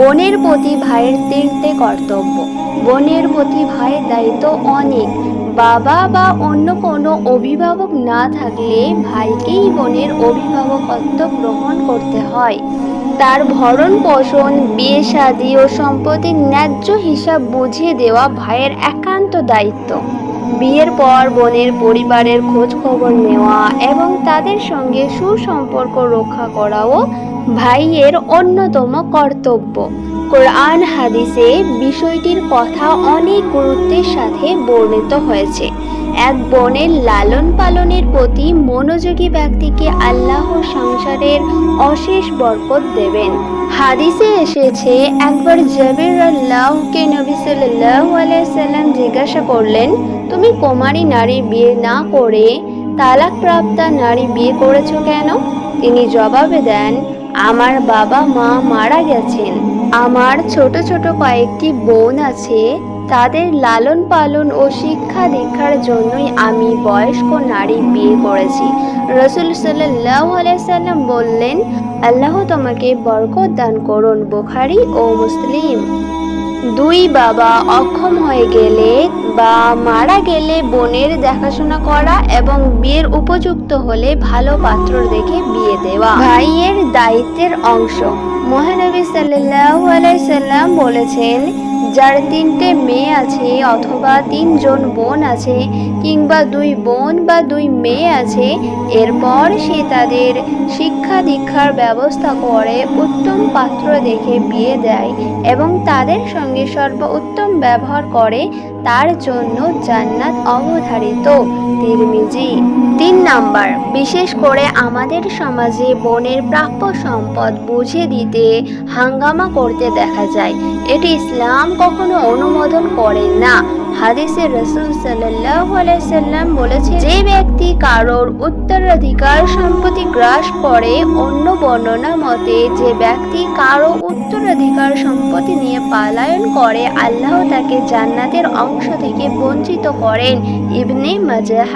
বোনের প্রতি ভাইয়ের তিনটে কর্তব্য। বোনের প্রতি ভাইয়ের দায়িত্ব অনেক। বাবা বা অন্য কোনো অভিভাবক না থাকলে ভাইকেই বোনের অভিভাবকত্ব গ্রহণ করতে হয়। তার ভরণ পোষণ, বিয়ে শাদী ও সম্পত্তির ন্যায্য হিসাব বুঝিয়ে দেওয়া ভাইয়ের একান্ত দায়িত্ব। বিয়ের পর বোনের পরিবারের খোঁজ খবর নেওয়া এবং তাদের সঙ্গে সুসম্পর্ক রক্ষা করাও ভাইয়ের অন্যতম কর্তব্য। কোরআন হাদিসে বিষয়টির কথা অনেক গুরুত্বের সাথে বর্ণিত হয়েছে। এক বোনের লালন পালনের প্রতি মনোযোগী ব্যক্তিকে আল্লাহ সংসারের অশেষ বরকত দেবেন। হাদিসে এসেছে, একবার জাবির রাদিয়াল্লাহুকে নবী সাল্লাল্লাহু আলাইহি সাল্লাম জিজ্ঞাসা করলেন, তুমি কুমারী নারী বিয়ে না করে তালাকপ্রাপ্তা নারী বিয়ে করেছো কেন? তিনি জবাবে দেন, আমার বাবা মা মারা গেছেন। আমার ছোট ছোট কয়েকটি বোন আছে, তাদের লালন পালন ও শিক্ষা দীক্ষার জন্যই আমি বয়স্ক নারী বিয়ে করেছি। রাসূল সাল্লাল্লাহু আলাইহি সাল্লাম বললেন, আল্লাহ তোমাকে বরকত দান করুন। বুখারী ও মুসলিম। দুই বাবা অক্ষম হয়ে গেলে বা মারা গেলে বোনের দেখাশোনা করা এবং বিয়ের উপযুক্ত হলে ভালো পাত্র দেখে বিয়ে দেওয়া ভাইয়ের দায়িত্বের অংশ। মহানবী সাল্লাল্লাহু আলাইহি সাল্লাম বলেছেন, যার তিনটে মেয়ে আছে অথবা তিনজন বোন আছে কিংবা দুই বোন বা দুই মেয়ে আছে, এরপর সে তাদের শিক্ষা দীক্ষার ব্যবস্থা করে উত্তম পাত্র দেখে বিয়ে দেয় এবং তাদের সঙ্গে সর্বোত্তম ব্যবহার করে, তার জন্য জান্নাত অবধারিত। তিরমিজি। ৩ নাম্বার, বিশেষ করে আমাদের সমাজে বোনের প্রাপ্য সম্পদ বুঝিয়ে দিতে হাঙ্গামা করতে দেখা যায়। এটি ইসলাম কখনো অনুমোদন করে না। হাদিসে রাসূল সাল্লাল্লাহু আলাইহি সাল্লাম বলেছেন, যে ব্যক্তি কারোর উত্তরাধিকার সম্পত্তি গ্রাস করে, অন্য বর্ণনা মতে যে ব্যক্তি কারো উত্তরাধিকার সম্পত্তি নিয়ে পলায়ন করে, আল্লাহ তাকে জান্নাতের অংশ থেকে বঞ্চিত করেন। ইবনে মাজাহ।